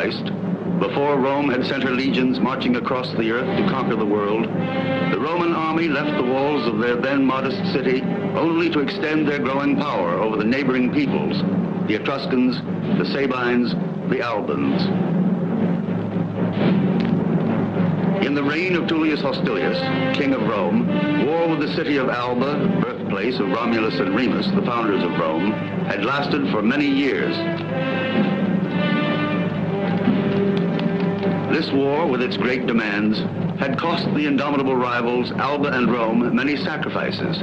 Christ, before Rome had sent her legions marching across the earth to conquer the world, the Roman army left the walls of their then modest city only to extend their growing power over the neighboring peoples, the Etruscans, the Sabines, the Albans. In the reign of Tullius Hostilius, king of Rome, war with the city of Alba, birthplace of Romulus and Remus, the founders of Rome, had lasted for many years. This war, with its great demands, had cost the indomitable rivals Alba and Rome many sacrifices.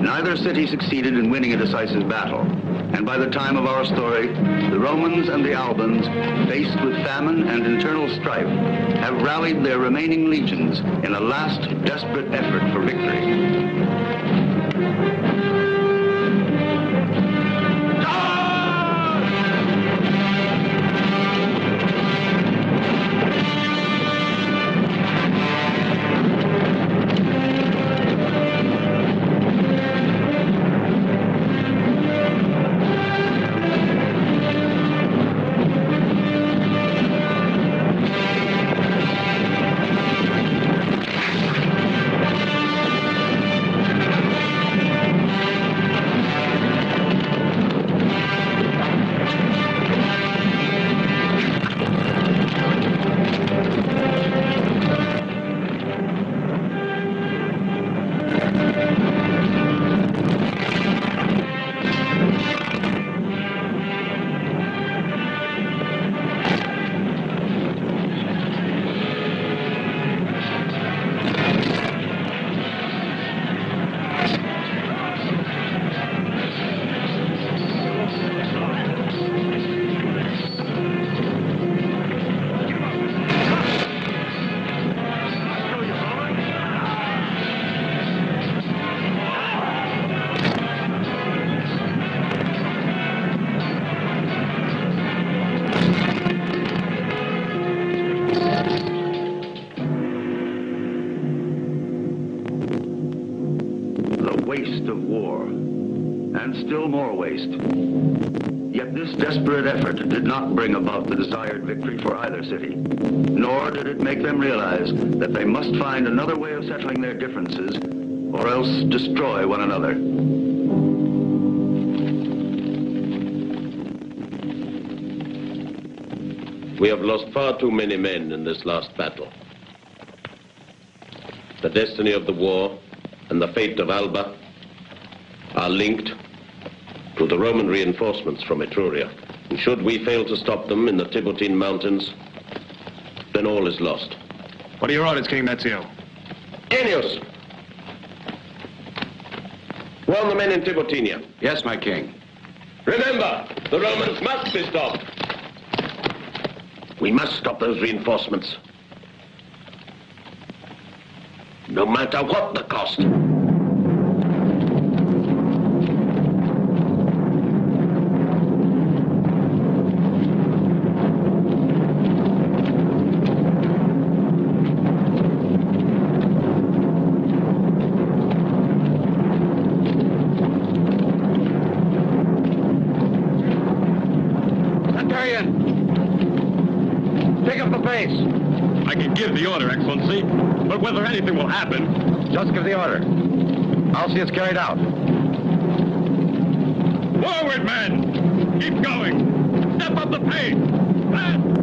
Neither city succeeded in winning a decisive battle, and by the time of our story, the Romans and the Albans, faced with famine and internal strife, have rallied their remaining legions in a last desperate effort for victory. Yet this desperate effort did not bring about the desired victory for either city, nor did it make them realize that they must find another way of settling their differences or else destroy one another. We have lost far too many men in this last battle. The destiny of the war and the fate of Alba are linked to the Roman reinforcements from Etruria. And should we fail to stop them in the Tiberine mountains, then all is lost. What are your orders, King Ezio? Genius! Warn the men in Tiberine. Yes, my king. Remember, the Romans must be stopped. We must stop those reinforcements. No matter what the cost. I can give the order, Excellency, but whether anything will happen... Just give the order. I'll see it's carried out. Forward, men! Keep going! Step up the pace! Faster!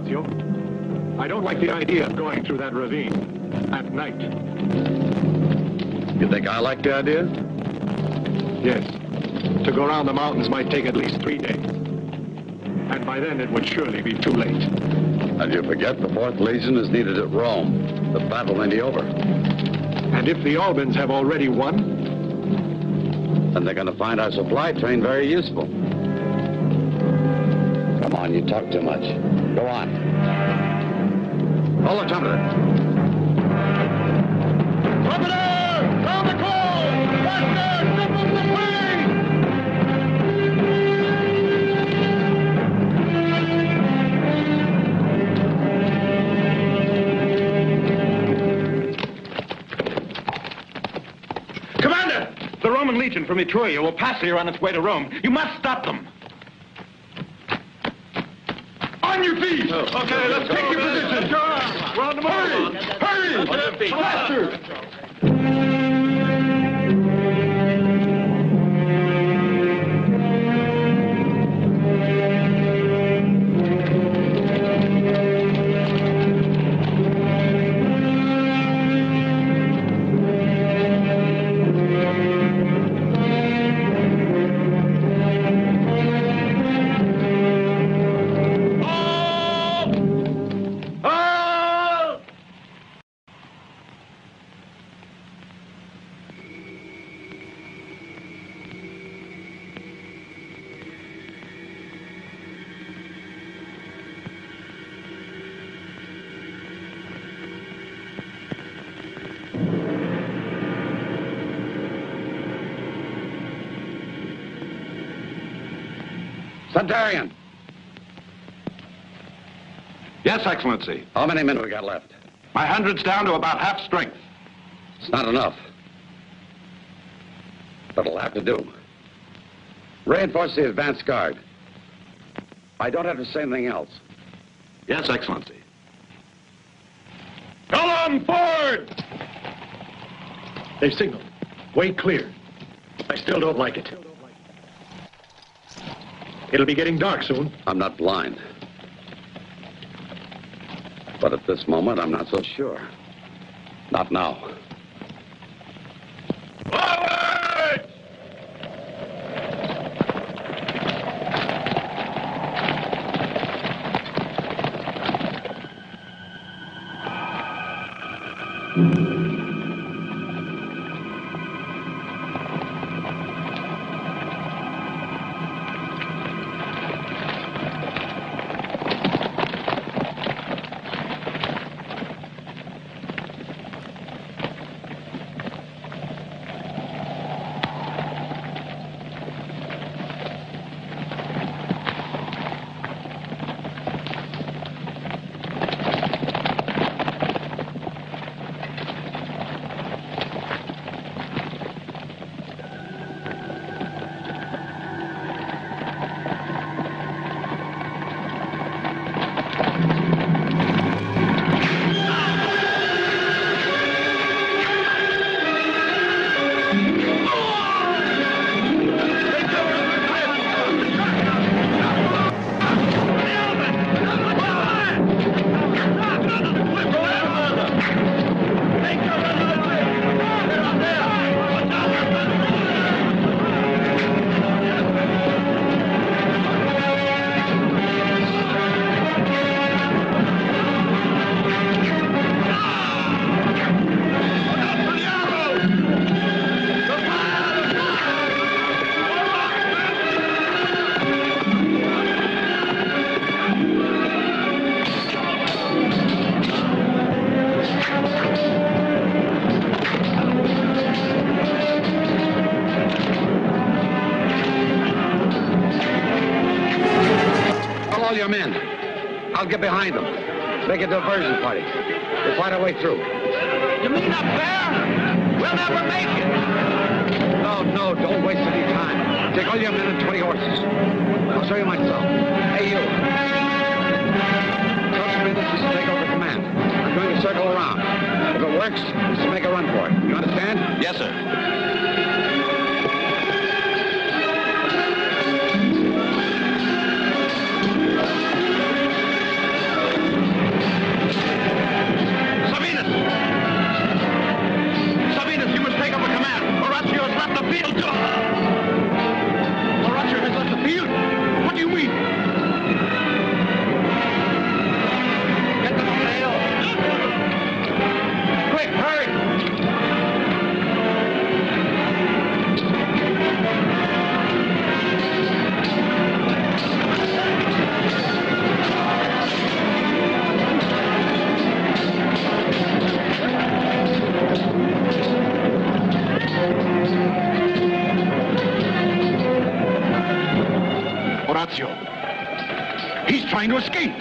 Orazio. I don't like the idea of going through that ravine at night. You think I like the idea? Yes. To go around the mountains might take at least 3 days. And by then it would surely be too late. And you forget the 4th Legion is needed at Rome. The battle may be over. And if the Albans have already won? Then they're going to find our supply train very useful. Come on, you talk too much. Go on. Hold the trumpeter. Trumpeter! Round the call! Faster! Signal the train! Commander! The Roman Legion from Etruria will pass here on its way to Rome. You must stop them. On your feet! Okay, let's take your position. We're on the move. Hurry! Faster! Centurion! Yes, Excellency. How many men we got left? My 100's down to about half strength. It's not enough. But it'll have to do. Reinforce the advance guard. I don't have to say anything else. Yes, Excellency. Come on forward! They've signaled. Way clear. I still don't like it. It'll be getting dark soon. I'm not blind. But at this moment, I'm not so sure. Not now. Forward! Your men. I'll get behind them. Make a diversion party. We'll fight our way through. You mean up there? We'll never make it. No, don't waste any time. Take all your men and 20 horses. I'll show you myself. Hey, you. Trust me, this is to take over command. I'm going to circle around. If it works, we should make a run for it. You understand? Yes, sir. Orazio. He's trying to escape.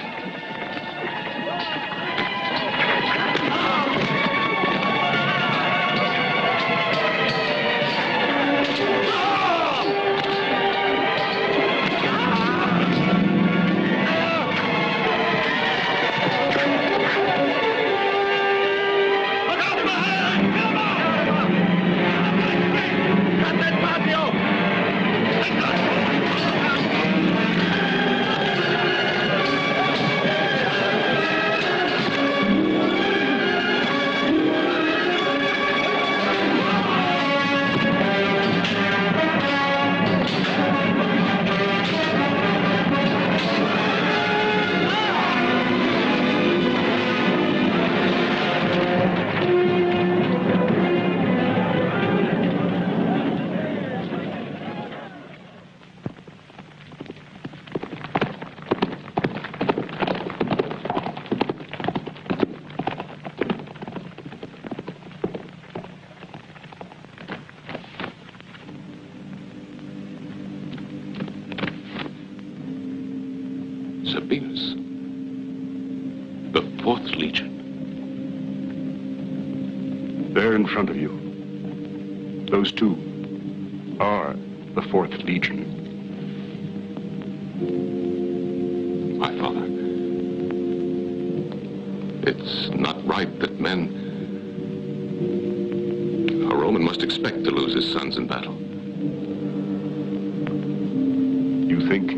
Sabinus. The 4th Legion. There in front of you. Those two are the 4th Legion. My father. It's not right that men... A Roman must expect to lose his sons in battle. You think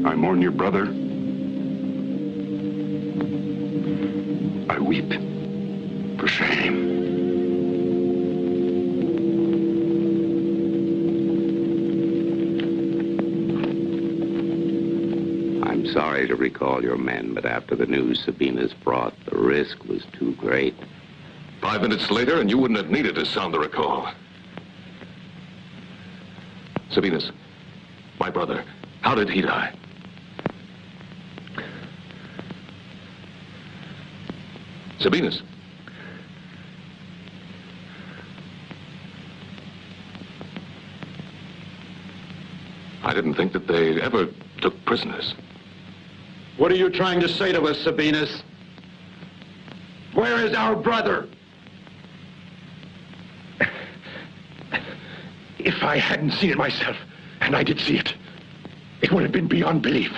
I mourn your brother? I weep for shame. I'm sorry to recall your men, but after the news Sabinus brought, the risk was too great. 5 minutes later, and you wouldn't have needed to sound the recall. Sabinus, my brother, how did he die? Sabinus. I didn't think that they ever took prisoners. What are you trying to say to us, Sabinus? Where is our brother? If I hadn't seen it myself, and I did see it, it would have been beyond belief.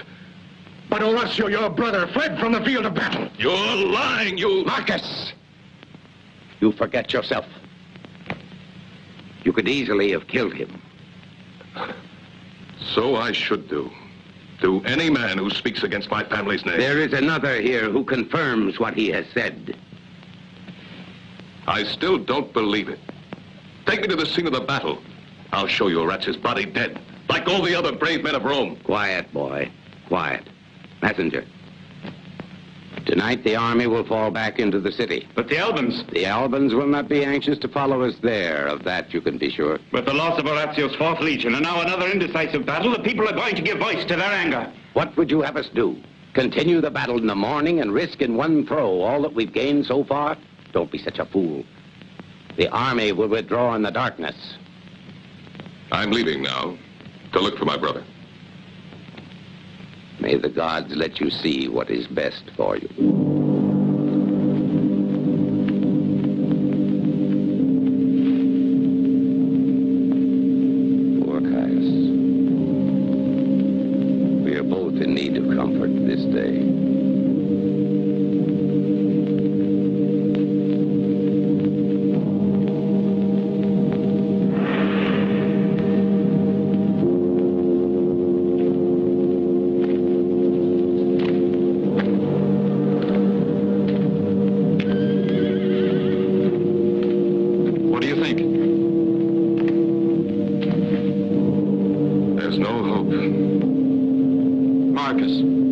But Orazio, your brother, fled from the field of battle. You're lying, you... Marcus! You forget yourself. You could easily have killed him. So I should do. To any man who speaks against my family's name. There is another here who confirms what he has said. I still don't believe it. Take me to the scene of the battle. I'll show you Orazio's body dead, like all the other brave men of Rome. Quiet, boy. Quiet. Messenger. Tonight the army will fall back into the city. But the Albans? The Albans will not be anxious to follow us there, of that you can be sure. With the loss of Orazio's 4th Legion and now another indecisive battle, the people are going to give voice to their anger. What would you have us do? Continue the battle in the morning and risk in one throw all that we've gained so far? Don't be such a fool. The army will withdraw in the darkness. I'm leaving now to look for my brother. May the gods let you see what is best for you. Poor Caius. We are both in need of comfort this day.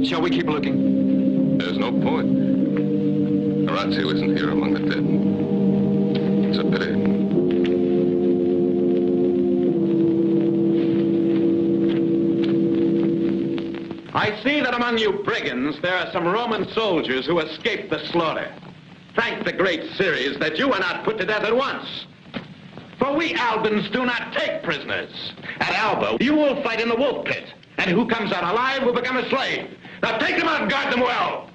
Shall we keep looking? There's no point. Orazio isn't here among the dead. It's a pity. I see that among you brigands there are some Roman soldiers who escaped the slaughter. Thank the great Ceres that you were not put to death at once. For we Albans do not take prisoners. At Alba, you will fight in the wolf pit. And who comes out alive will become a slave. Now take them out and guard them well.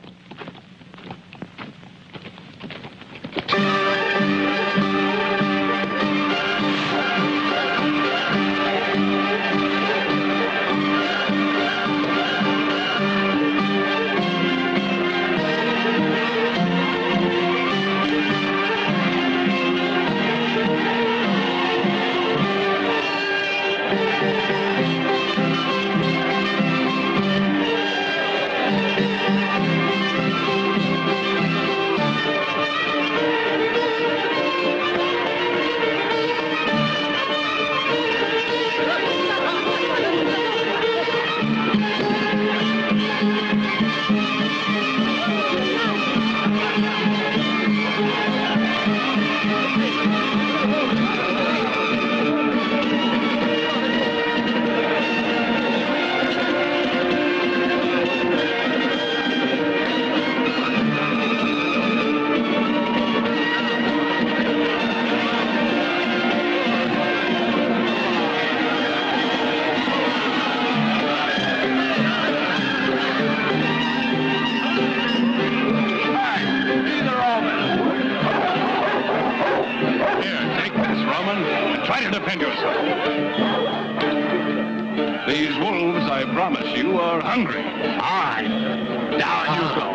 These wolves, I promise you, are hungry. All right. Down you go.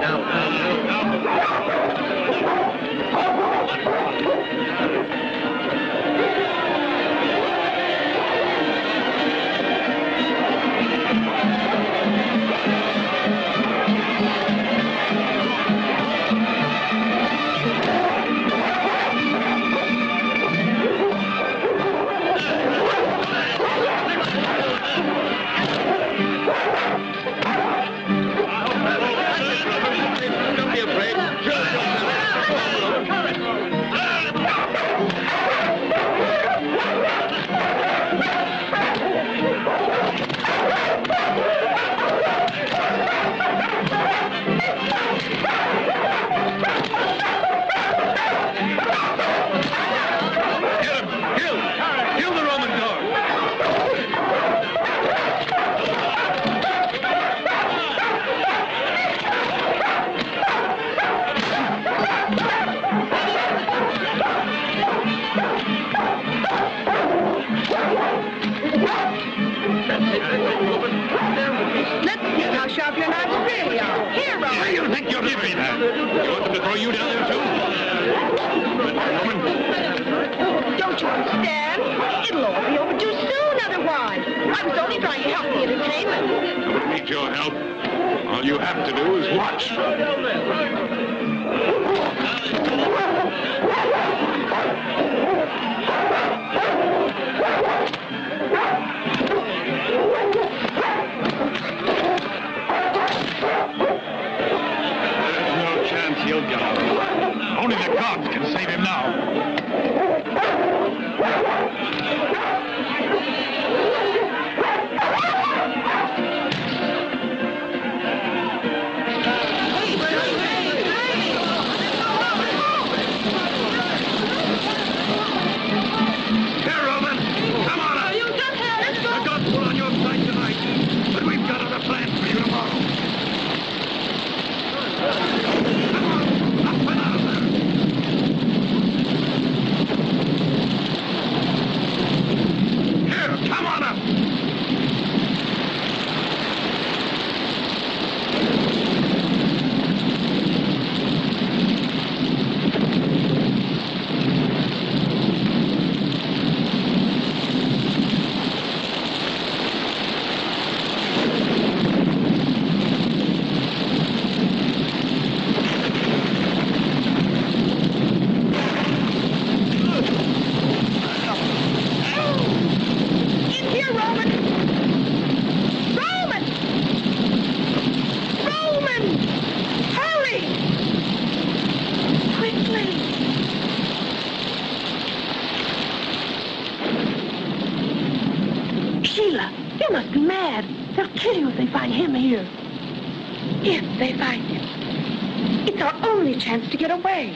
Chance to get away.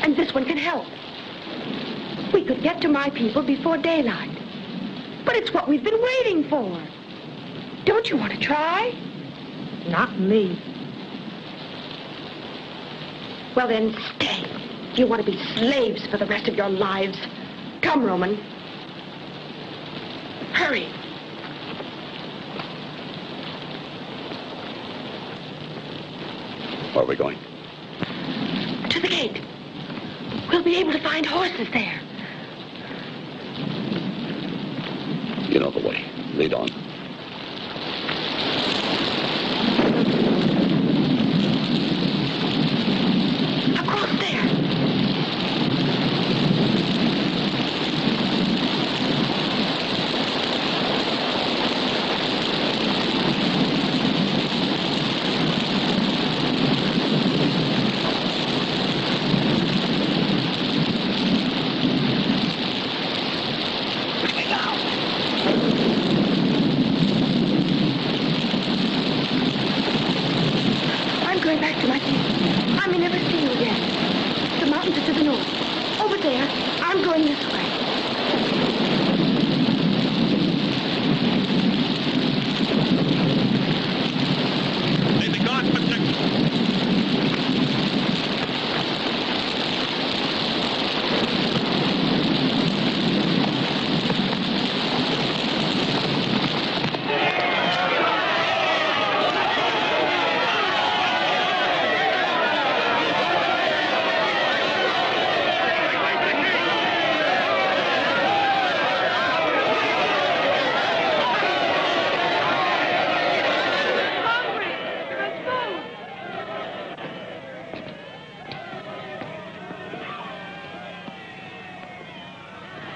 And this one can help. We could get to my people before daylight. But it's what we've been waiting for. Don't you want to try? Not me. Well, then, stay. You want to be slaves for the rest of your lives. Come, Roman. Hurry. Where are we going? To the gate. We'll be able to find horses there. You know the way. Lead on. Across there.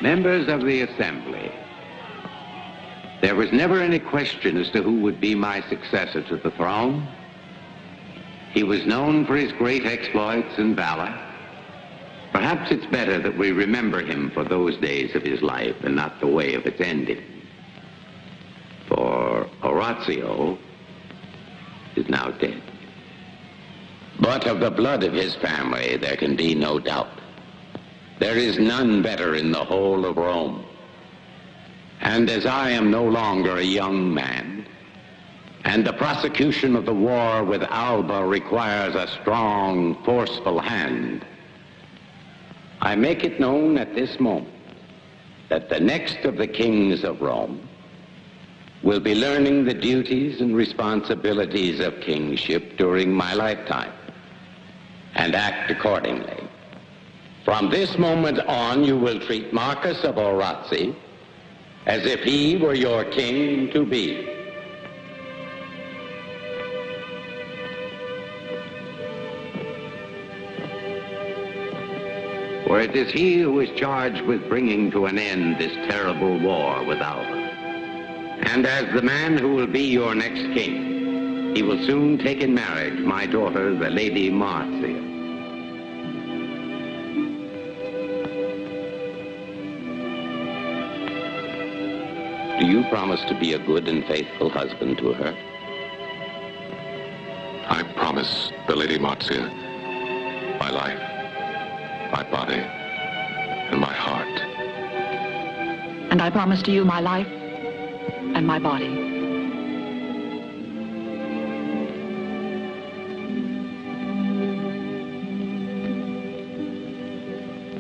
Members of the Assembly, there was never any question as to who would be my successor to the throne. He was known for his great exploits and valor. Perhaps it's better that we remember him for those days of his life and not the way of its ending. For Orazio is now dead. But of the blood of his family, there can be no doubt. There is none better in the whole of Rome. And as I am no longer a young man, and the prosecution of the war with Alba requires a strong, forceful hand, I make it known at this moment that the next of the kings of Rome will be learning the duties and responsibilities of kingship during my lifetime, and act accordingly. From this moment on, you will treat Marcus of Orazi as if he were your king to be. For it is he who is charged with bringing to an end this terrible war with Alba. And as the man who will be your next king, he will soon take in marriage my daughter, the Lady Marcia. Do you promise to be a good and faithful husband to her? I promise the Lady Marcia my life, my body, and my heart. And I promise to you my life and my body.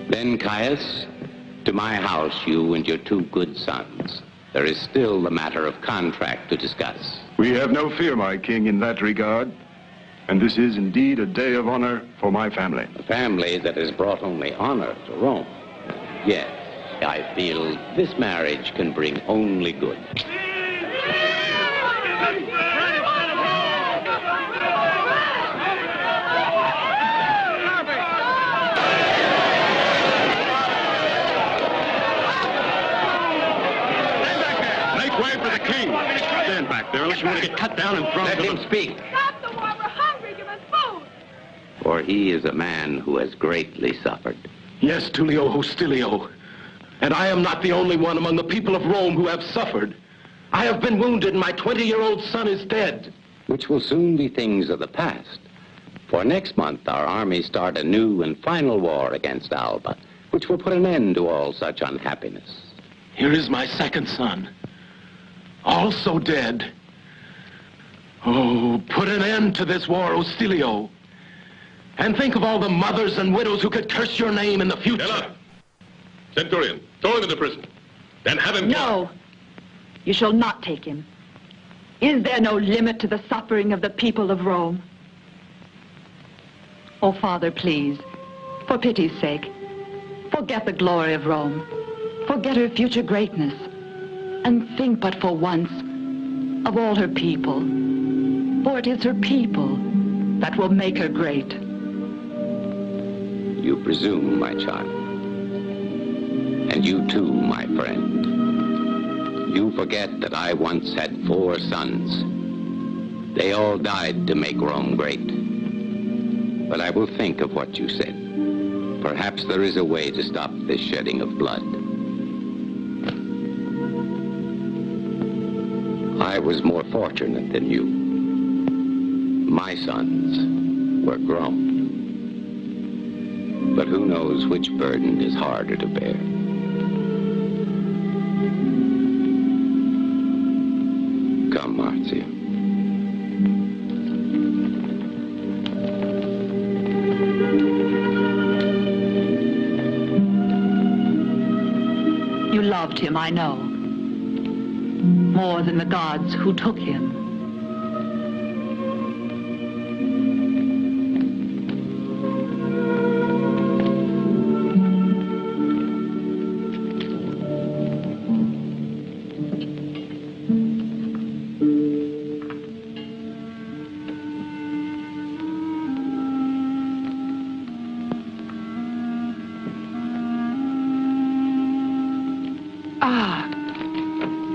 Then, Caius, to my house, you and your two good sons. There is still the matter of contract to discuss. We have no fear, my king, in that regard. And this is indeed a day of honor for my family. A family that has brought only honor to Rome. Yes, I feel this marriage can bring only good. Stand back there unless you want to get cut down and thrown. Let him speak. Stop the war. We're hungry. Give us food. For he is a man who has greatly suffered. Yes, Tullio Hostilio. And I am not the only one among the people of Rome who have suffered. I have been wounded and my 20-year-old son is dead. Which will soon be things of the past. For next month our armies start a new and final war against Alba, which will put an end to all such unhappiness. Here is my second son. Also dead. Oh, put an end to this war, Ostilio. And think of all the mothers and widows who could curse your name in the future. Ella! Centurion, throw him into prison. Then have him... No! You shall not take him. Is there no limit to the suffering of the people of Rome? Oh, Father, please, for pity's sake, forget the glory of Rome. Forget her future greatness. And think but for once of all her people. For it is her people that will make her great. You presume, my child. And you too, my friend. You forget that I once had 4 sons. They all died to make Rome great. But I will think of what you said. Perhaps there is a way to stop this shedding of blood. I was more fortunate than you. My sons were grown. But who knows which burden is harder to bear? Come, Orazio. You loved him, I know. More than the gods who took him.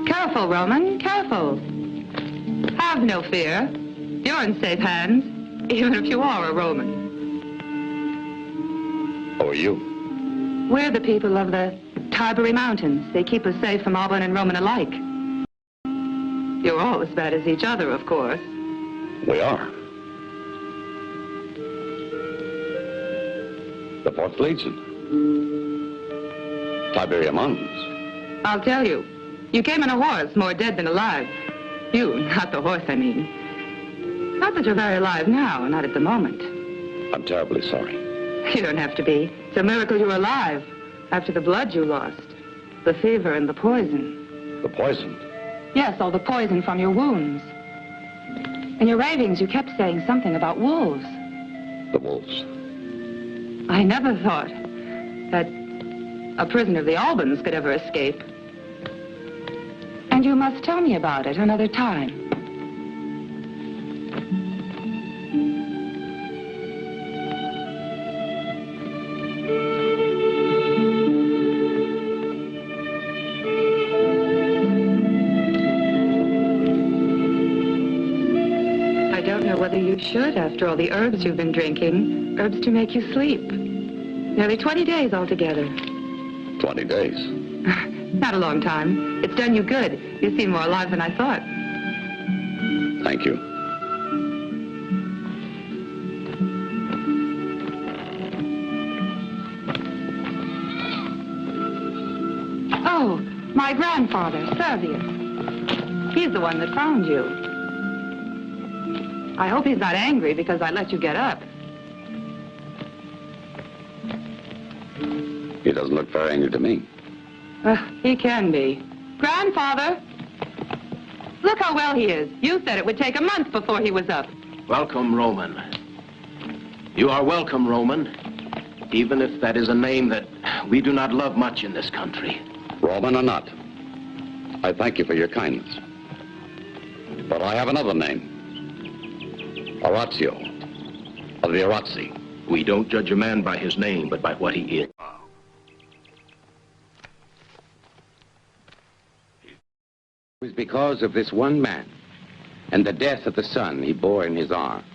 Careful, Roman, careful. Have no fear. You're in safe hands, even if you are a Roman. Who are you? We're the people of the Tiberine Mountains. They keep us safe from Alban and Roman alike. You're all as bad as each other, of course. We are. The 4th Legion. Tiberia Mountains. I'll tell you. You came in a horse, more dead than alive. You, not the horse, I mean. Not that you're very alive now, not at the moment. I'm terribly sorry. You don't have to be. It's a miracle you're alive, after the blood you lost, the fever and the poison. The poison? Yes, all the poison from your wounds. In your ravings, you kept saying something about wolves. The wolves? I never thought that a prisoner of the Albans could ever escape. And you must tell me about it another time. I don't know whether you should after all the herbs you've been drinking. Herbs to make you sleep. Nearly 20 days altogether. 20 days? Not a long time. It's done you good. You seem more alive than I thought. Thank you. Oh, my grandfather, Servius. He's the one that found you. I hope he's not angry because I let you get up. He doesn't look very angry to me. He can be. Grandfather! Look how well he is. You said it would take a month before he was up. Welcome, Roman. You are welcome, Roman, even if that is a name that we do not love much in this country. Roman or not, I thank you for your kindness. But I have another name. Orazio, of the Orazi. We don't judge a man by his name, but by what he is. It was because of this one man and the death of the son he bore in his arms.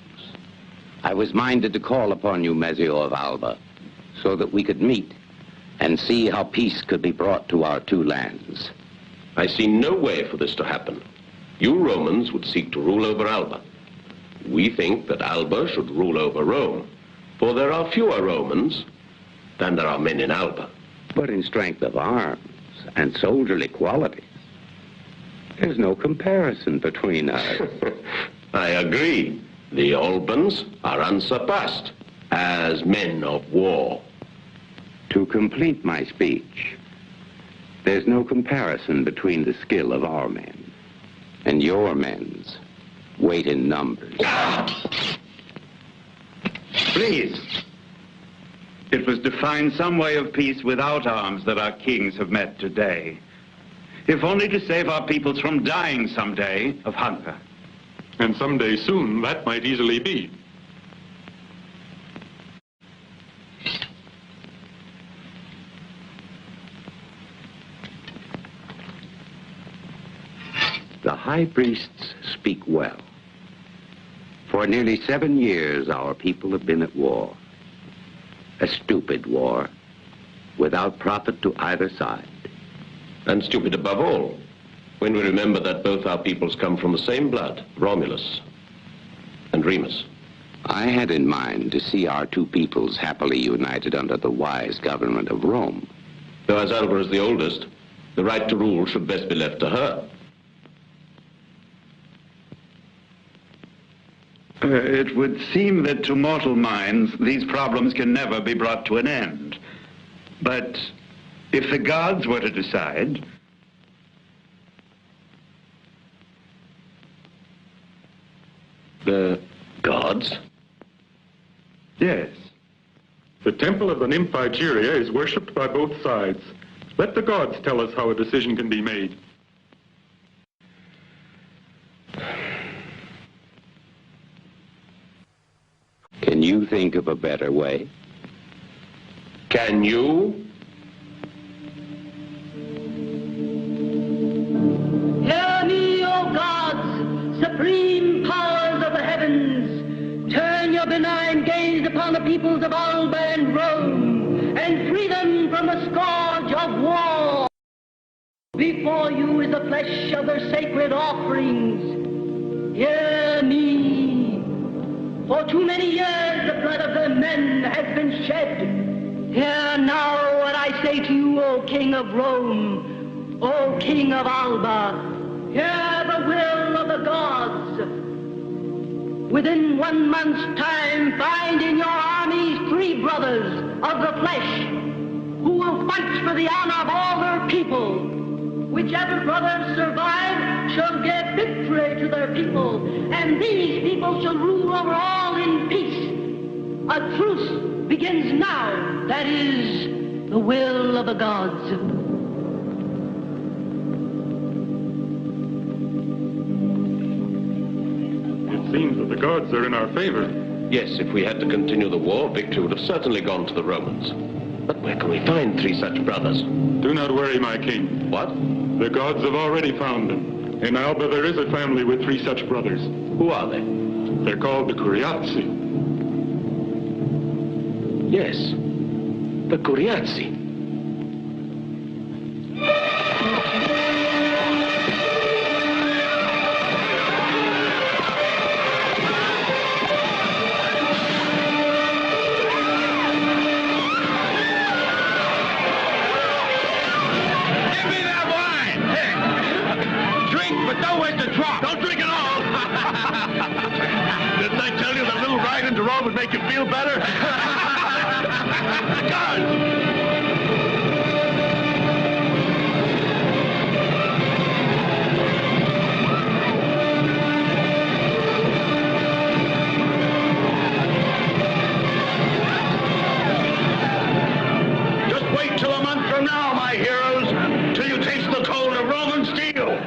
I was minded to call upon you, Mezio of Alba, so that we could meet and see how peace could be brought to our 2 lands. I see no way for this to happen. You Romans would seek to rule over Alba. We think that Alba should rule over Rome, for there are fewer Romans than there are men in Alba. But in strength of arms and soldierly qualities, there's no comparison between us. I agree. The Albans are unsurpassed as men of war. To complete my speech, there's no comparison between the skill of our men and your men's weight in numbers. Please. It was to find some way of peace without arms that our kings have met today. If only to save our peoples from dying someday of hunger. And someday soon, that might easily be. The high priests speak well. For nearly 7 years, our people have been at war. A stupid war, without profit to either side. And stupid above all, when we remember that both our peoples come from the same blood, Romulus and Remus. I had in mind to see our two peoples happily united under the wise government of Rome. Though as Alba is the oldest, the right to rule should best be left to her. It would seem that to mortal minds, these problems can never be brought to an end. But if the gods were to decide... The gods? Yes. The temple of the nymph Igeria is worshipped by both sides. Let the gods tell us how a decision can be made. Can you think of a better way? Can you? Hear me, O gods, supreme powers of the heavens. Turn your benign gaze upon the peoples of Alba and Rome, and free them from the scourge of war. Before you is the flesh of their sacred offerings. Hear me. For too many years the blood of the men has been shed. Hear now what I say to you, O King of Rome, O King of Alba. Hear the will of the gods. Within 1 month's time, find in your armies 3 brothers of the flesh who will fight for the honor of all their people. Whichever brothers survive shall give victory to their people, and these people shall rule over all in peace. A truce begins now. That is the will of the gods. It seems that the gods are in our favor. Yes, if we had to continue the war, victory would have certainly gone to the Romans. But where can we find 3 such brothers? Do not worry, my king. What? The gods have already found them. In Alba there is a family with 3 such brothers. Who are they? They're called the Curiazi. Yes, the Curiazi. Would make you feel better? Just wait till a month from now, my heroes, till you taste the cold of Roman steel.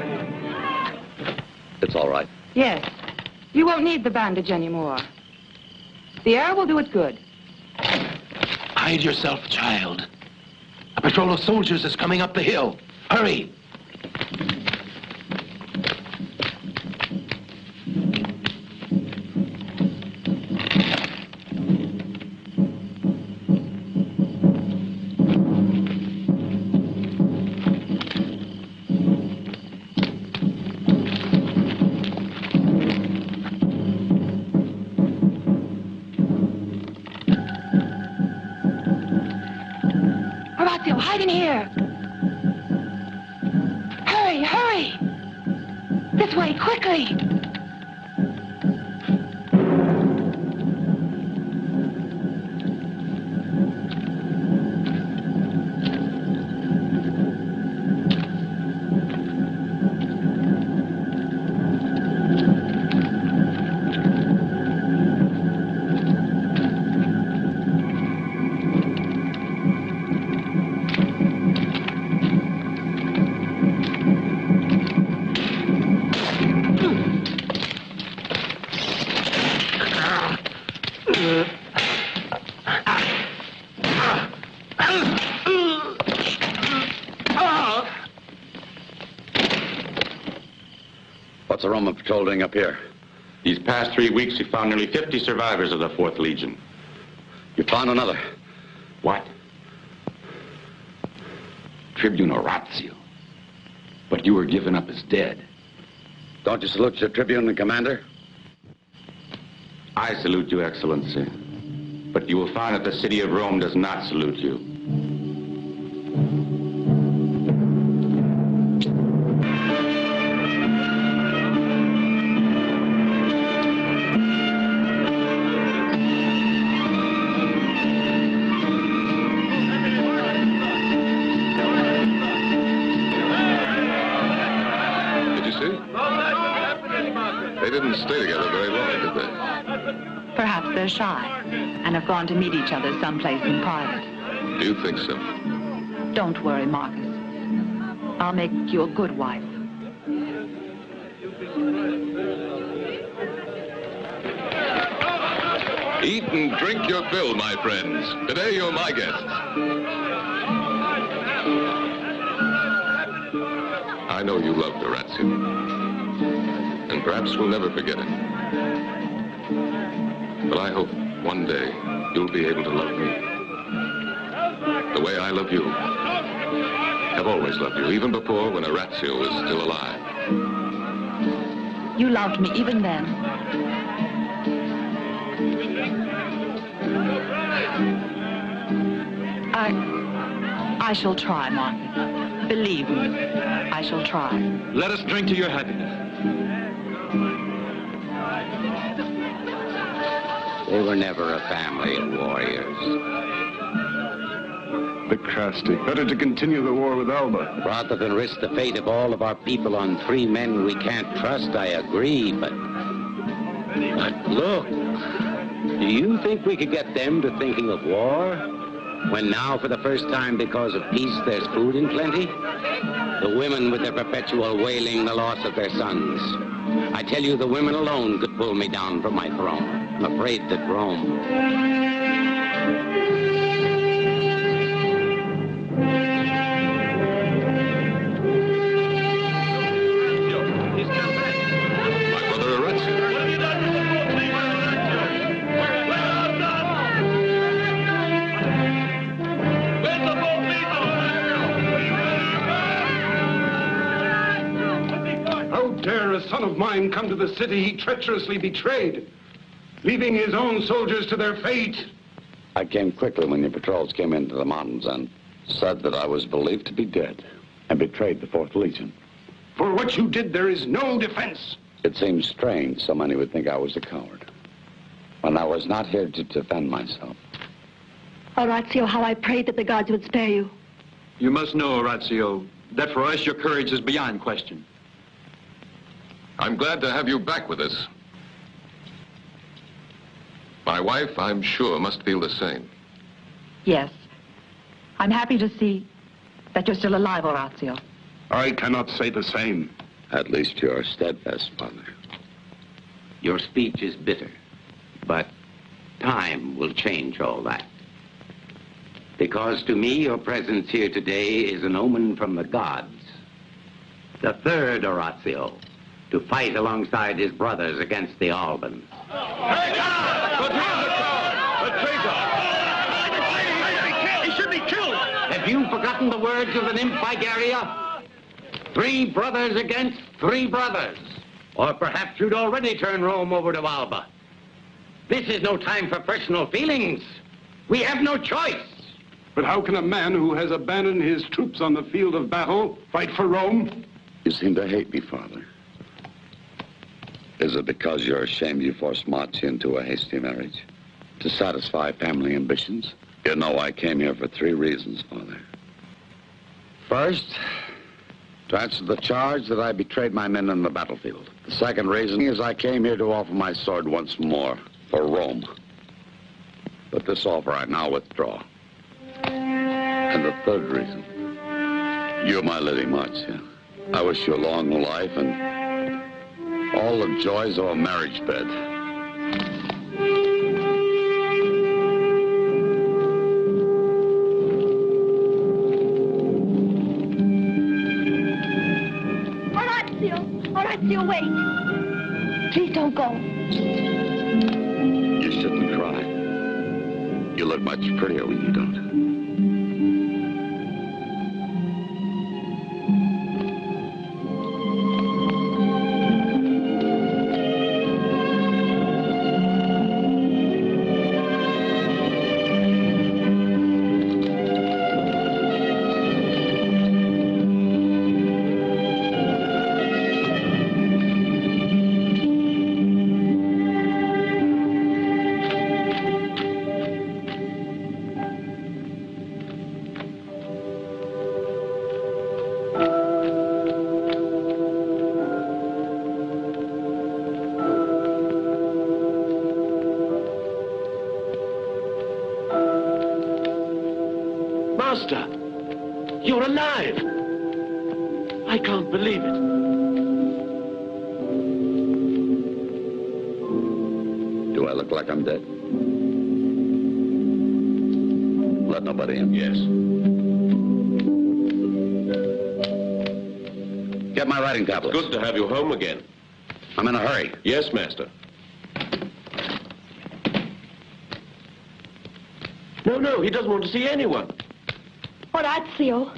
It's all right. Yes. You won't need the bandage anymore. The air will do it good. Hide yourself, child. A patrol of soldiers is coming up the hill. Hurry! Orazio, hide in here. Hurry, hurry. This way, quickly. What's the Roman patrol doing up here? These past 3 weeks, we found nearly 50 survivors of the 4th Legion. You found another? What? Tribune Orazio. But you were given up as dead. Don't you salute your tribune and commander? I salute you, Excellency. But you will find that the city of Rome does not salute you. Stay together very long, did they? Perhaps they're shy and have gone to meet each other someplace in private. Do you think so? Don't worry, Marcus. I'll make you a good wife. Eat and drink your fill, my friends. Today you're my guests. I know you loved Orazio. And perhaps we'll never forget it. But I hope one day you'll be able to love me. The way I love you. I've always loved you, even before when Orazio was still alive. You loved me even then. I shall try, Marcus. Believe me, I shall try. Let us drink to your happiness. They were never a family of warriors. The crusty. Better to continue the war with Alba. Rather than risk the fate of all of our people on 3 men we can't trust, I agree, but look, do you think we could get them to thinking of war? When now, for the first time, because of peace, there's food in plenty? The women with their perpetual wailing the loss of their sons. I tell you, the women alone could pull me down from my throne. I'm afraid that Rome... Son of mine come to the city he treacherously betrayed, leaving his own soldiers to their fate. I came quickly when your patrols came into the mountains and said that I was believed to be dead and betrayed the 4th Legion. For what you did, there is no defense. It seems strange so many would think I was a coward when I was not here to defend myself. Orazio, how I prayed that the gods would spare you. You must know, Orazio, that for us your courage is beyond question. I'm glad to have you back with us. My wife, I'm sure, must feel the same. Yes. I'm happy to see that you're still alive, Orazio. I cannot say the same. At least you're steadfast, Father. Your speech is bitter, but time will change all that. Because to me, your presence here today is an omen from the gods. The 3rd Orazio, to fight alongside his brothers against the Albans. He should be killed! Have you forgotten the words of the nymph Igeria? 3 brothers against 3 brothers. Or perhaps you'd already turn Rome over to Alba. This is no time for personal feelings. We have no choice. But how can a man who has abandoned his troops on the field of battle fight for Rome? You seem to hate me, Father. Is it because you're ashamed you forced Machi into a hasty marriage? To satisfy family ambitions? You know I came here for 3 reasons, Father. First, to answer the charge that I betrayed my men on the battlefield. The second reason is I came here to offer my sword once more for Rome. But this offer I now withdraw. And the third reason, you're my Lady Machi. I wish you a long life and all the joys of a marriage bed. Orazio! Orazio, wait. Please don't go. You shouldn't cry. You look much prettier when you don't. Master, you're alive. I can't believe it. Do I look like I'm dead? Let nobody in. Yes. Get my writing tablet. Good to have you home again. I'm in a hurry. Yes, Master. No, he doesn't want to see anyone. Orazio,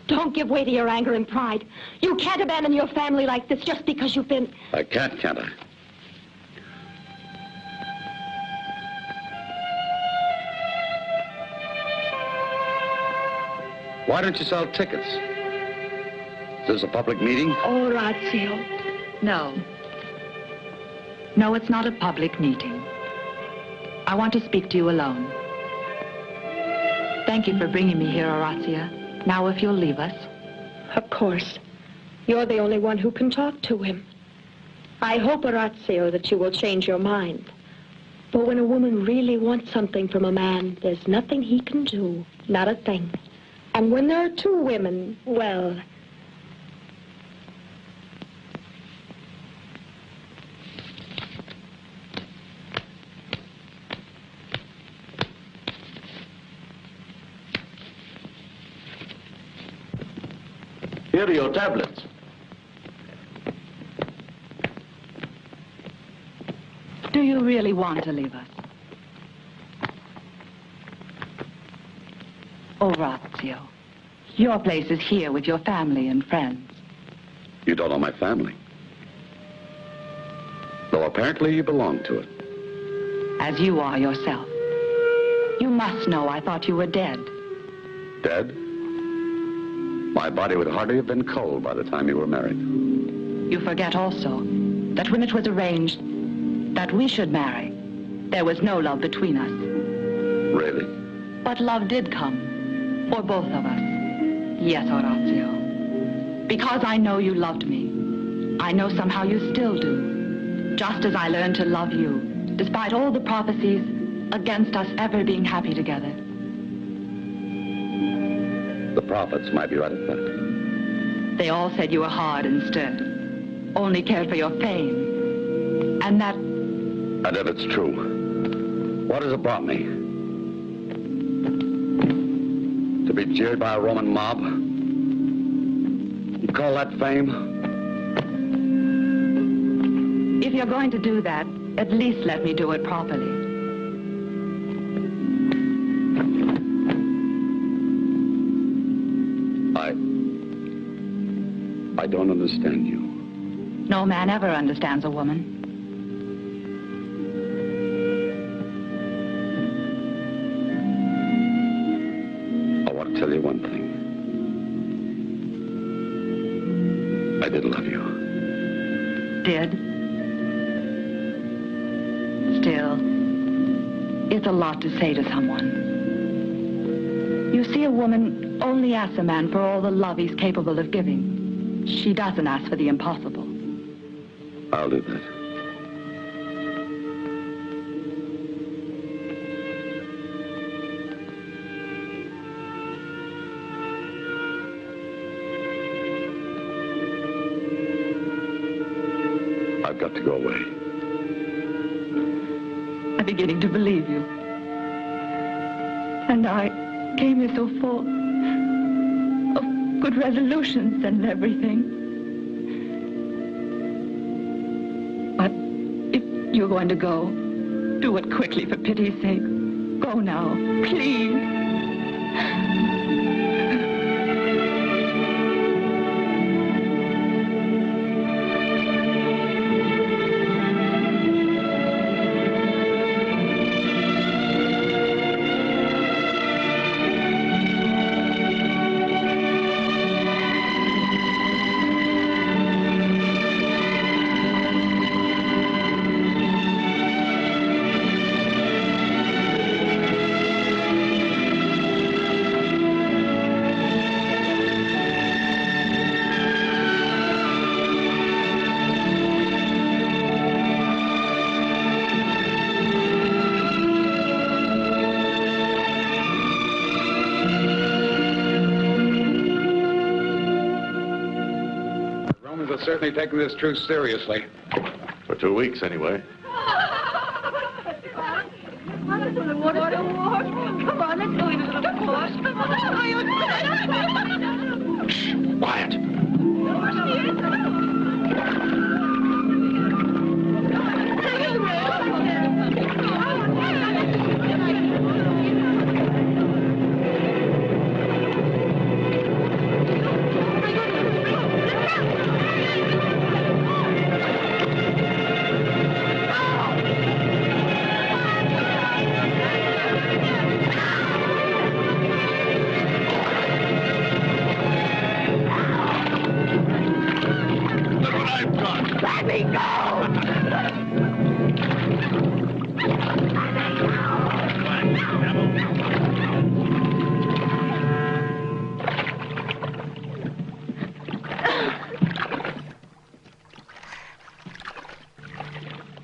don't give way to your anger and pride. You can't abandon your family like this just because you've been... I can't I? Why don't you sell tickets? Is this a public meeting? Orazio. No. No, it's not a public meeting. I want to speak to you alone. Thank you for bringing me here, Orazio. Now, if you'll leave us. Of course. You're the only one who can talk to him. I hope, Orazio, that you will change your mind. But when a woman really wants something from a man, there's nothing he can do. Not a thing. And when there are two women, well... Here are your tablets. Do you really want to leave us? Orazio, your place is here with your family and friends. You don't know my family. Though apparently you belong to it. As you are yourself. You must know I thought you were dead. Dead? My body would hardly have been cold by the time you were married. You forget also that when it was arranged that we should marry, there was no love between us. Really? But love did come, for both of us. Yes, Orazio. Because I know you loved me. I know somehow you still do. Just as I learned to love you, despite all the prophecies against us ever being happy together. The prophets might be right at that. They all said you were hard and stern, only cared for your fame, and that... And if it's true, what has it brought me? To be jeered by a Roman mob? You call that fame? If you're going to do that, at least let me do it properly. I don't understand you. No man ever understands a woman. I want to tell you one thing. I did love you. Did? Still, it's a lot to say to someone. You see, a woman only asks a man for all the love he's capable of giving. She doesn't ask for the impossible. I'll do that. I've got to go away. I'm beginning to believe you. And I came here so full of good resolutions and everything. You're going to go. Do it quickly, for pity's sake. Go now, please. Certainly taking this truce seriously. For 2 weeks, anyway. Come on, let's go to the water. Come on, let's go into the water. Come on. Shh, quiet.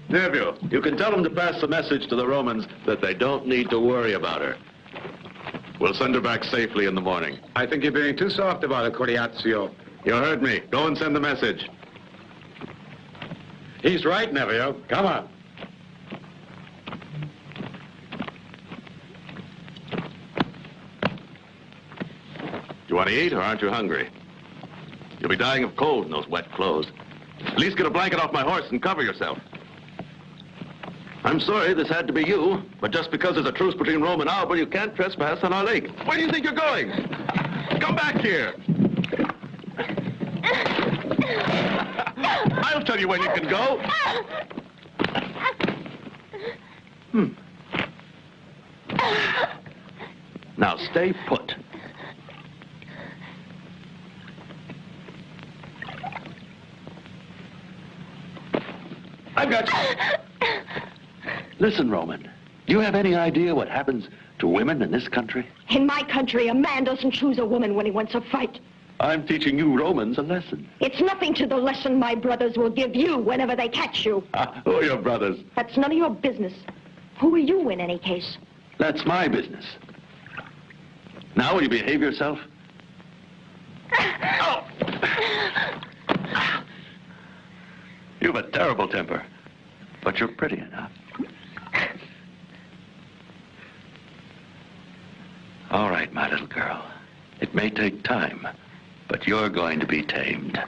Nervio, you can tell them to pass the message to the Romans that they don't need to worry about her. We'll send her back safely in the morning. I think you're being too soft about it, Curiazi. You heard me. Go and send the message. He's right, Nervio. Come on. You want to eat, or aren't you hungry? You'll be dying of cold in those wet clothes. At least get a blanket off my horse and cover yourself. I'm sorry this had to be you, but just because there's a truce between Rome and Alba, you can't trespass on our lake. Where do you think you're going? Come back here. I'll tell you when you can go. Now stay put. I've got you. Listen, Roman, do you have any idea what happens to women in this country? In my country, a man doesn't choose a woman when he wants a fight. I'm teaching you Romans a lesson. It's nothing to the lesson my brothers will give you whenever they catch you. Who are your brothers? That's none of your business. Who are you in any case? That's my business. Now will you behave yourself? Oh! You've a terrible temper, but you're pretty enough. All right, my little girl. It may take time, but you're going to be tamed.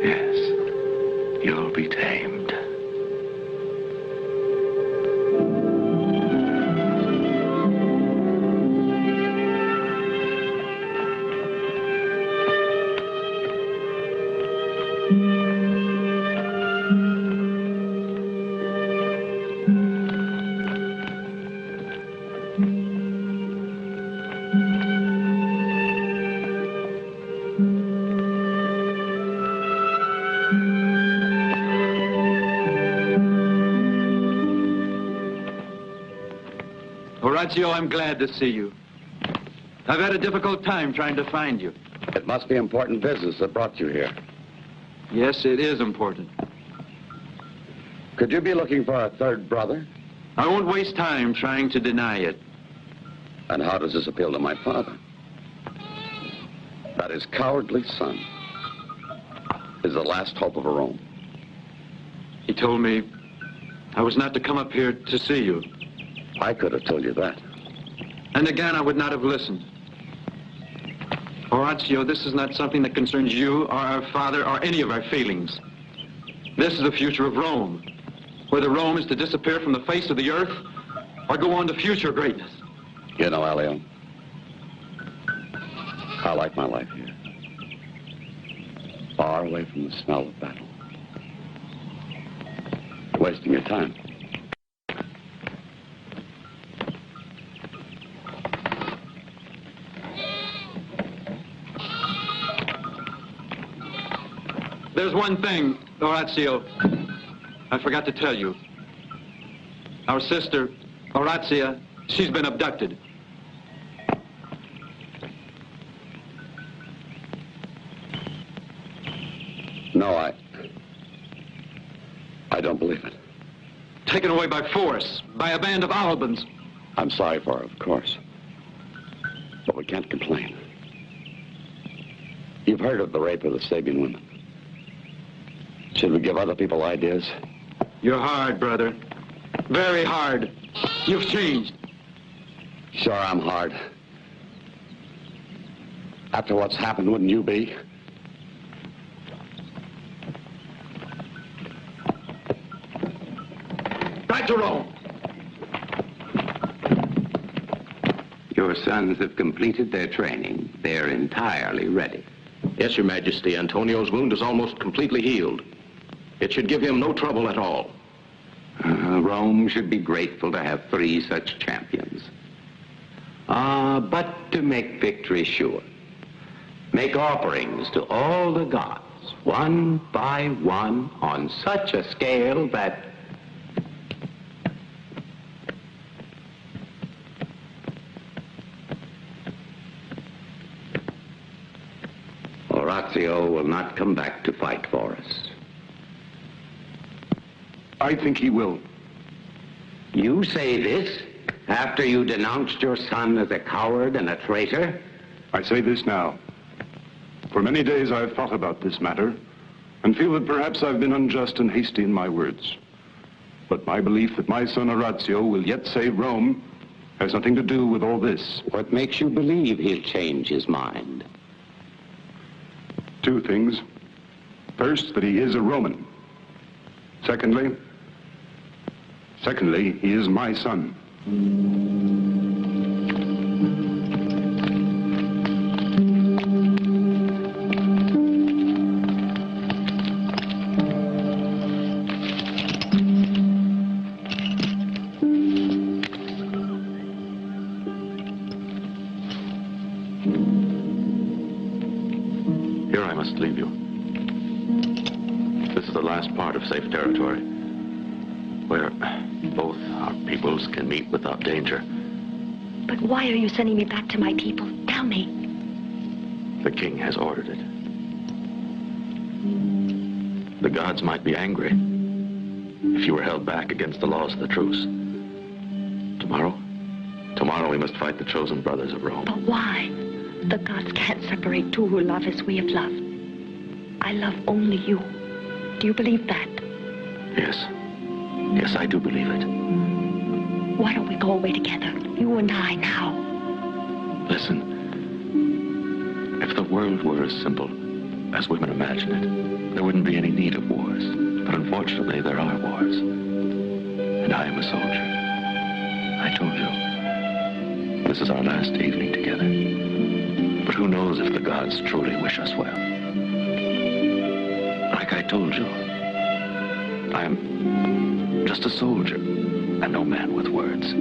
Yes, you'll be tamed. Orazio, I'm glad to see you. I've had a difficult time trying to find you. It must be important business that brought you here. Yes, it is important. Could you be looking for a third brother? I won't waste time trying to deny it. And how does this appeal to my father? That his cowardly son is the last hope of Rome. He told me I was not to come up here to see you. I could have told you that. And again, I would not have listened. Orazio, this is not something that concerns you or our father or any of our feelings. This is the future of Rome, whether Rome is to disappear from the face of the earth or go on to future greatness. You know, Alio, I like my life here. Far away from the smell of battle. You're wasting your time. There's one thing, Orazio, I forgot to tell you. Our sister, Orazia, she's been abducted. No, I don't believe it. Taken away by force, by a band of Albans. I'm sorry for her, of course. But we can't complain. You've heard of the rape of the Sabian women. Should we give other people ideas? You're hard, brother. Very hard. You've changed. Sure, I'm hard. After what's happened, wouldn't you be? Back to Rome. Your sons have completed their training. They're entirely ready. Yes, Your Majesty. Antonio's wound is almost completely healed. It should give him no trouble at all. Rome should be grateful to have 3 such champions. But to make victory sure, make offerings to all the gods, one by one, on such a scale that... Orazio will not come back to fight for us. I think he will. You say this after you denounced your son as a coward and a traitor? I say this now. For many days I've thought about this matter and feel that perhaps I've been unjust and hasty in my words. But my belief that my son Orazio will yet save Rome has nothing to do with all this. What makes you believe he'll change his mind? 2 things. First, that he is a Roman. Secondly, he is my son. Here I must leave you. This is the last part of safe territory, where both our peoples can meet without danger. But why are you sending me back to my people? Tell me. The king has ordered it. The gods might be angry if you were held back against the laws of the truce. Tomorrow we must fight the chosen brothers of Rome. But why? The gods can't separate 2 who love as we have loved. I love only you. Do you believe that? Yes, I do believe it. Why don't we go away together, you and I, now? Listen, if the world were as simple as women imagine it, there wouldn't be any need of wars. But unfortunately, there are wars. And I am a soldier. I told you, this is our last evening together. But who knows if the gods truly wish us well. Like I told you, I am just a soldier and no man with words. I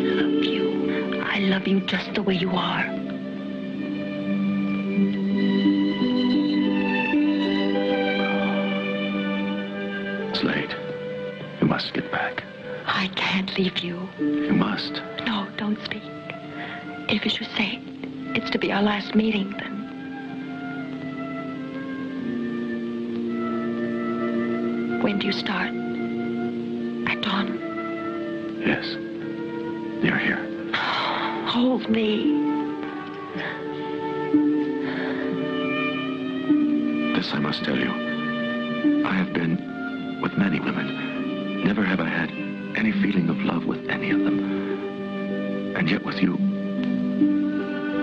love you. I love you just the way you are. It's late. You must get back. I can't leave you. You must. No, don't speak. If you should say it's to be our last meeting, then... When do you start? At dawn? Yes. You're here. Hold me. This I must tell you. I have been with many women. Never have I had any feeling of love with any of them. And yet with you.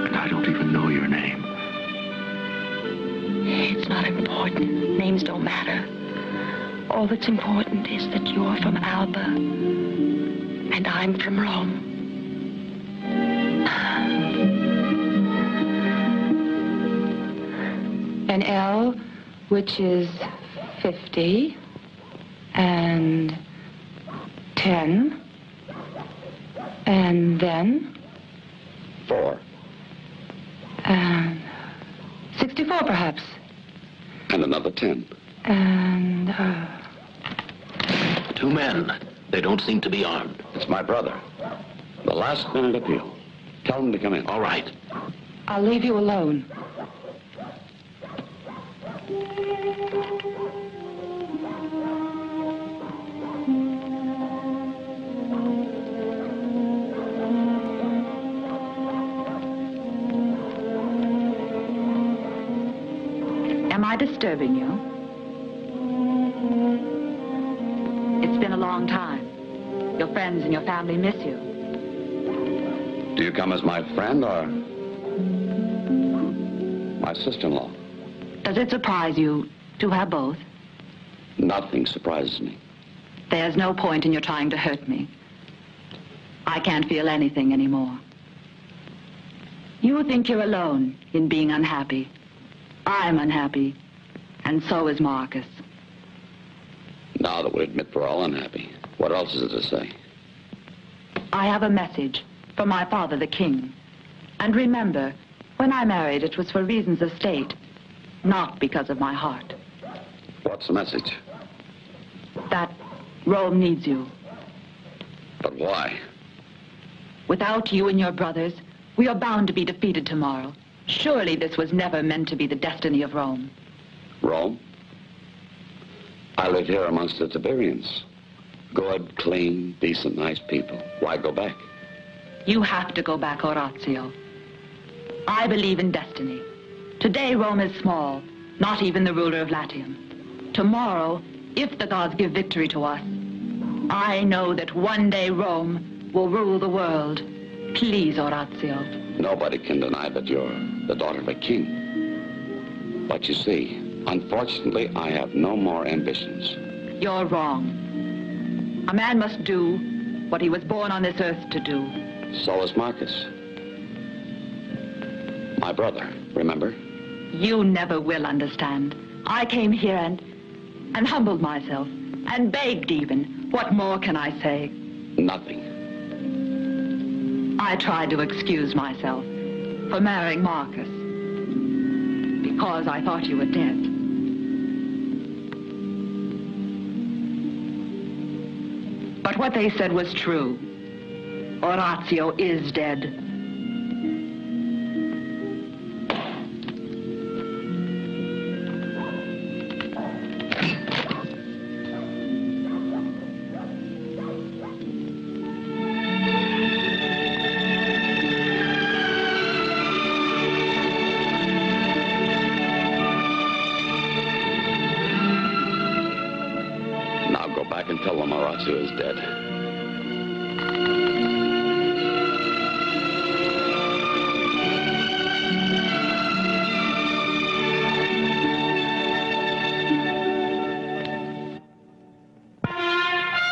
And I don't name? It's not important. Names don't matter. All that's important is that you're from Alba, and I'm from Rome. An L, which is 50, and 10, and then? 4. And 64, perhaps. And another 10. And, 2 men. They don't seem to be armed. It's my brother. The last minute appeal. Tell him to come in. All right. I'll leave you alone. Am I disturbing you? It's been a long time. Your friends and your family miss you. Do you come as my friend or my sister-in-law? Does it surprise you to have both? Nothing surprises me. There's no point in your trying to hurt me. I can't feel anything anymore. You think you're alone in being unhappy. I'm unhappy, and so is Marcus. Now that we admit we're all unhappy, what else is there to say? I have a message from my father, the king. And remember, when I married, it was for reasons of state, not because of my heart. What's the message? That Rome needs you. But why? Without you and your brothers, we are bound to be defeated tomorrow. Surely this was never meant to be the destiny of Rome. Rome? I live here amongst the Tiberians. Good, clean, decent, nice people. Why go back? You have to go back, Orazio. I believe in destiny. Today Rome is small, not even the ruler of Latium. Tomorrow, if the gods give victory to us, I know that one day Rome will rule the world. Please, Orazio. Nobody can deny that you're the daughter of a king. But you see, unfortunately, I have no more ambitions. You're wrong. A man must do what he was born on this earth to do. So is Marcus. My brother, remember? You never will understand. I came here and humbled myself, and begged even. What more can I say? Nothing. I tried to excuse myself for marrying Marcus because I thought you were dead. But what they said was true. Orazio is dead. Tell them Orazio is dead.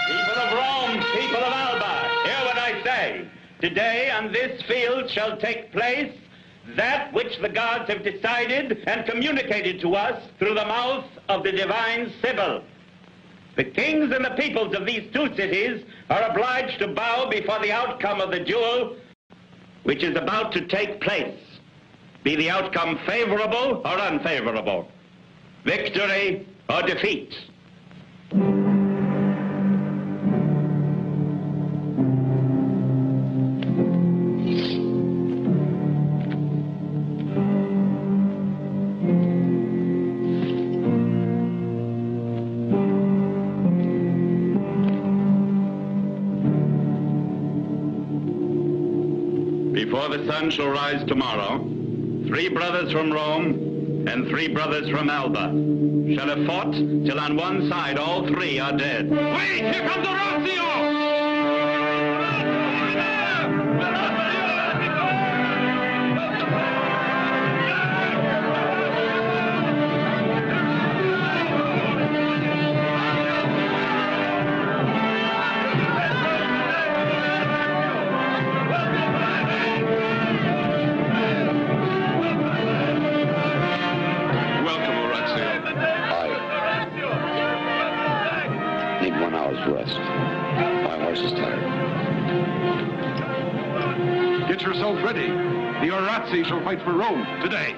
People of Rome, people of Alba, hear what I say. Today on this field shall take place that which the gods have decided and communicated to us through the mouth of the divine Sibyl. The kings and the peoples of these 2 cities are obliged to bow before the outcome of the duel which is about to take place, be the outcome favorable or unfavorable, victory or defeat. Before the sun shall rise tomorrow, 3 brothers from Rome and 3 brothers from Alba shall have fought till on one side all 3 are dead. Wait! Here comes Orazio! Get yourself ready. The Orazi shall fight for Rome today.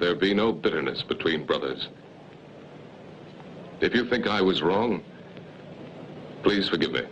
There be no bitterness between brothers. If you think I was wrong, please forgive me.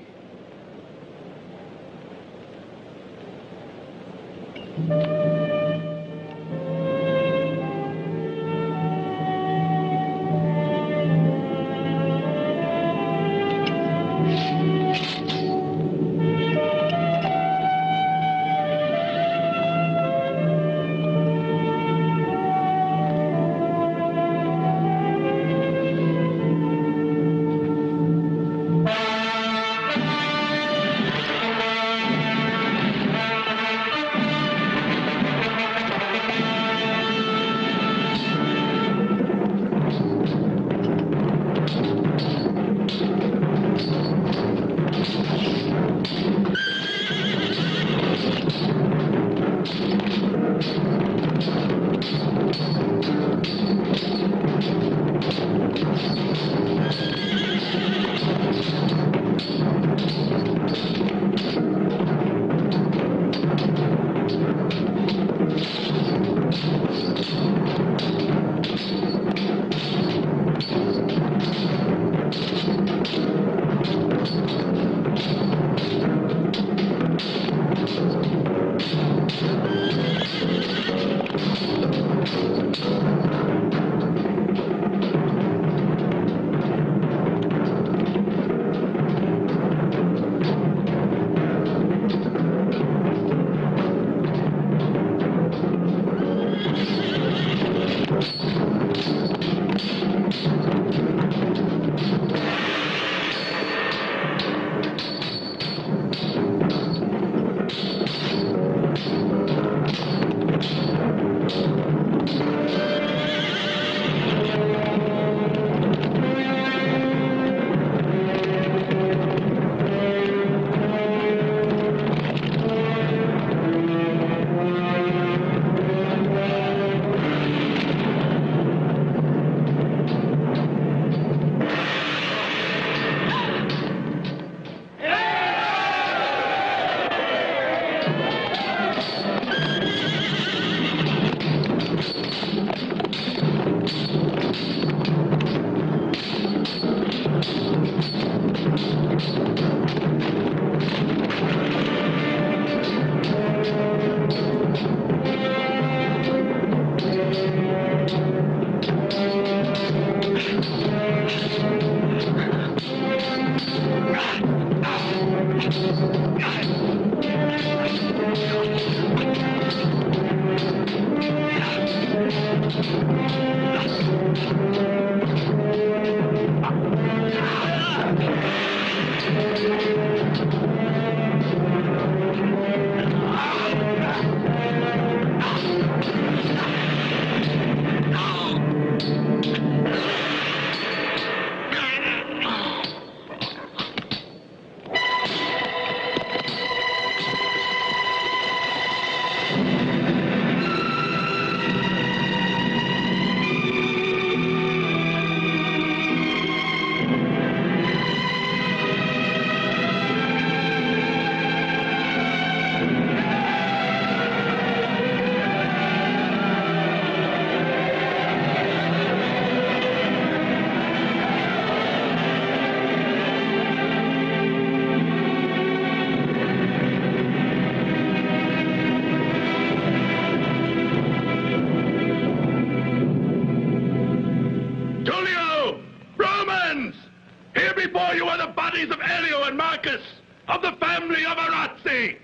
bodies of Elio and Marcus, of the family of Orazi!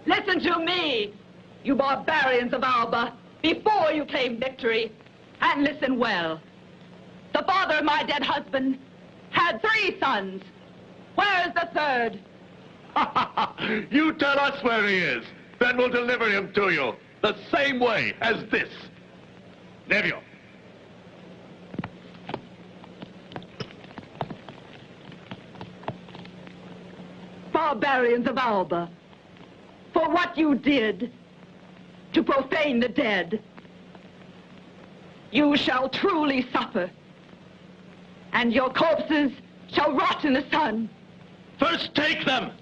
Listen to me, you barbarians of Alba, before you claim victory. And listen well. The father of my dead husband had 3 sons. Where's the third? You tell us where he is, then we'll deliver him to you, the same way as this. Nevio. Barbarians of Alba, for what you did to profane the dead, you shall truly suffer, and your corpses shall rot in the sun. First take them!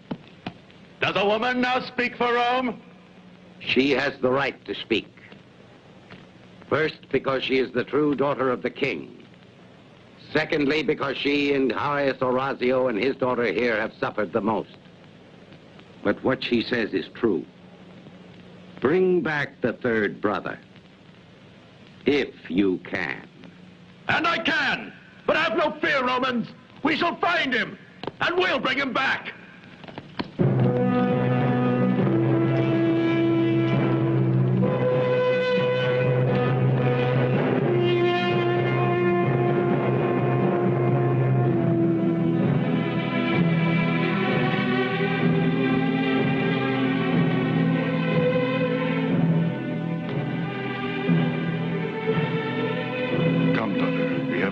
Does a woman now speak for Rome? She has the right to speak. First, because she is the true daughter of the king. Secondly, because she and highest Orazio and his daughter here have suffered the most. But what she says is true. Bring back the third brother, if you can. And I can! But have no fear, Romans! We shall find him, and we'll bring him back!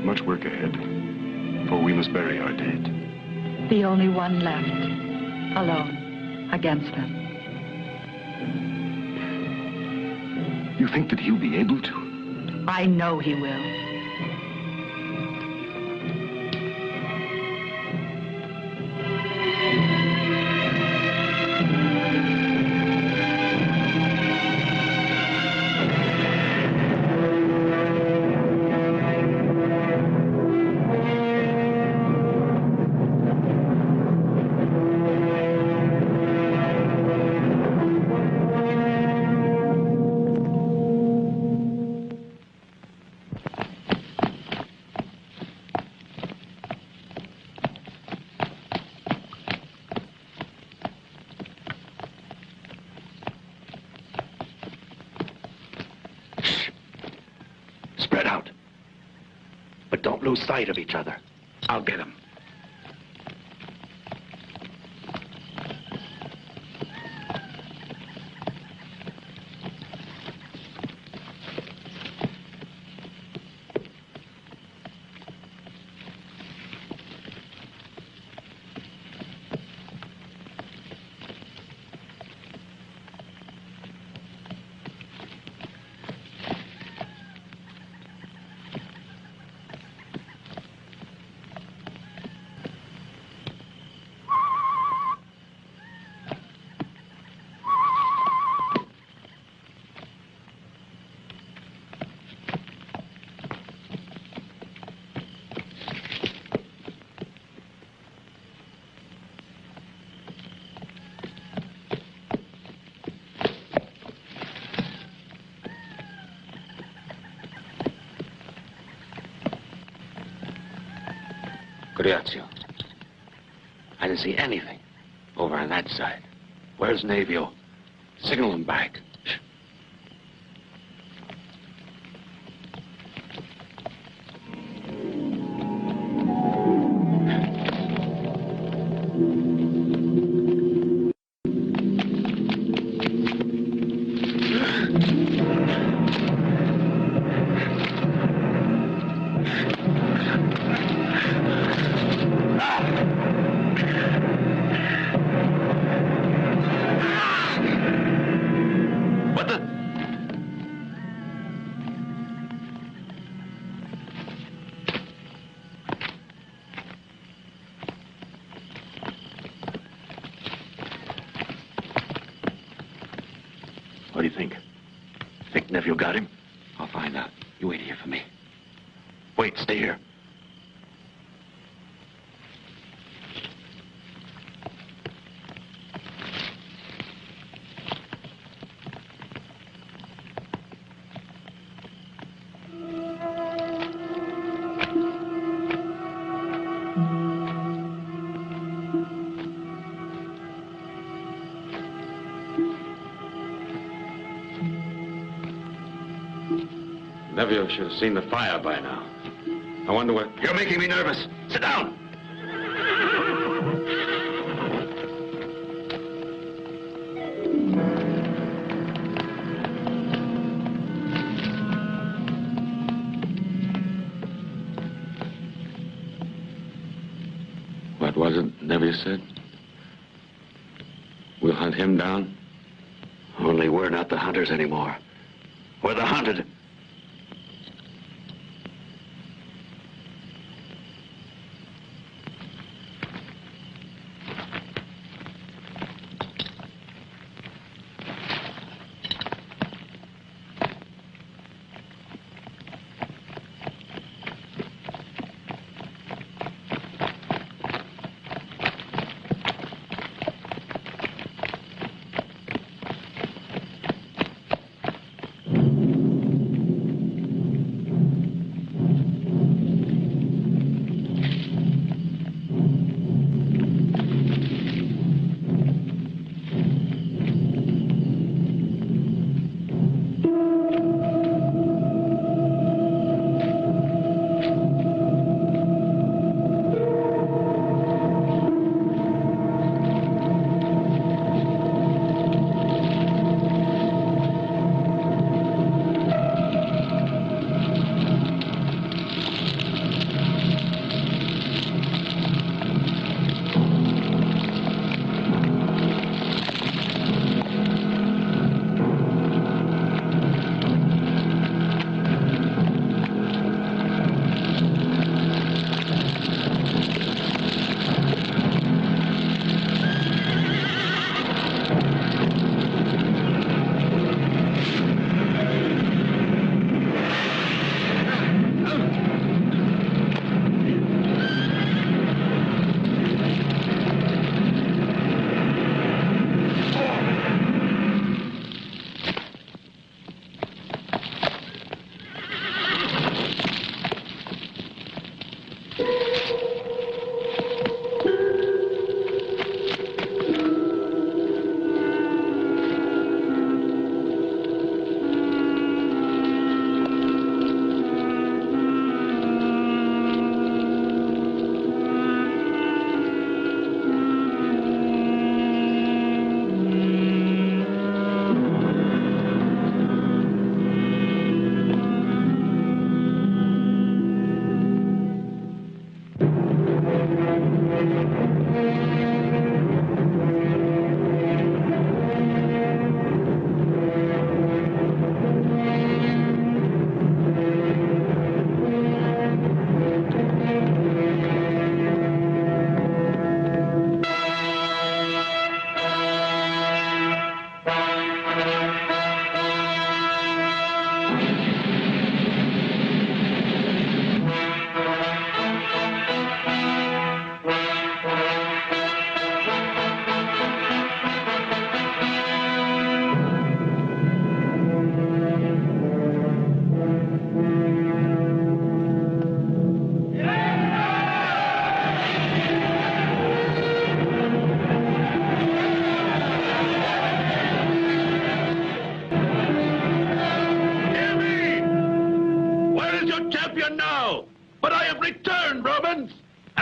Much work ahead, for we must bury our dead. The only one left, alone, against them. You think that he'll be able to? I know he will. Lose sight of each other. I'll get him. Curiazi. I didn't see anything over on that side. Where's Nevio? Signal him back. What do you think? Think Nevio got him? I'll find out. You wait here for me. Wait, stay here. Nevio should have seen the fire by now. I wonder what... You're making me nervous. Sit down. What was it Nevio said? We'll hunt him down? Only we're not the hunters anymore. We're the hunted.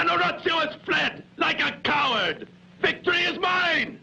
and Orazio has fled like a coward. Victory is mine!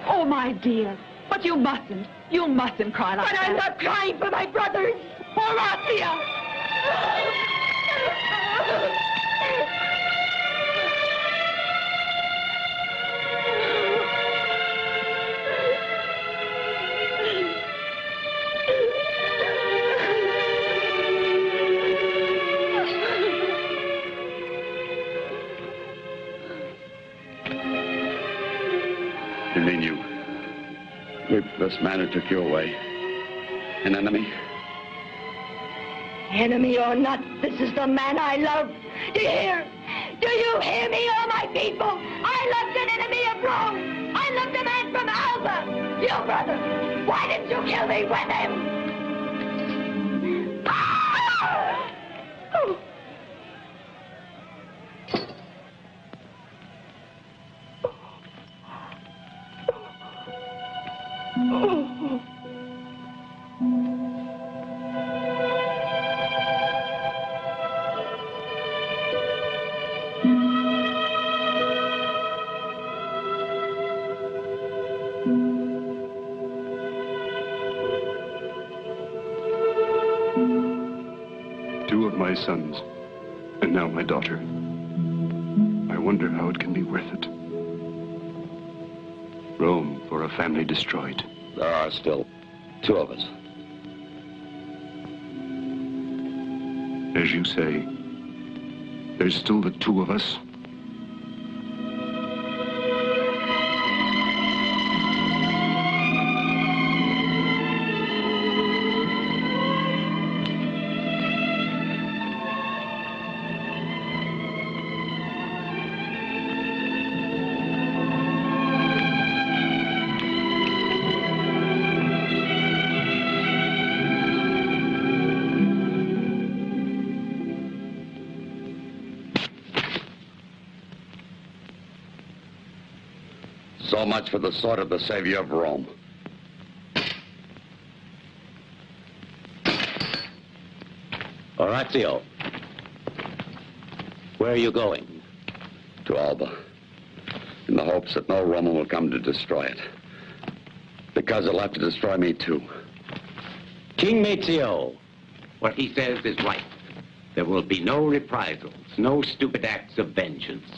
Oh, my dear. But you mustn't. You mustn't cry like But that. I'm not crying for my brothers. Orazio! You mean you raped this man who took you away? An enemy? Enemy or not, this is the man I love. Do you hear? Do you hear me, all my people? I loved an enemy of Rome. I loved a man from Alba. You, brother, why didn't you kill me with him? Ah! Oh. Oh. Two of my sons, and now my daughter. I wonder how it can be worth it. Rome for a family destroyed. There are still two of us. As you say, there's still the two of us. So much for the sword of the savior of Rome. Orazio, where are you going? To Alba, in the hopes that no Roman will come to destroy it. Because they'll have to destroy me too. King Mazio, what he says is right. There will be no reprisals, no stupid acts of vengeance.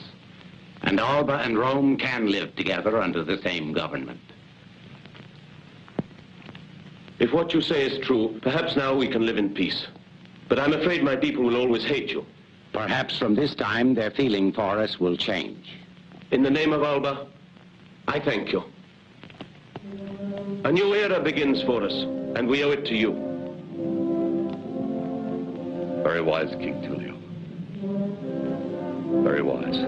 And Alba and Rome can live together under the same government. If what you say is true, perhaps now we can live in peace. But I'm afraid my people will always hate you. Perhaps from this time their feeling for us will change. In the name of Alba, I thank you. A new era begins for us, and we owe it to you. Very wise, King Tullio. Very wise.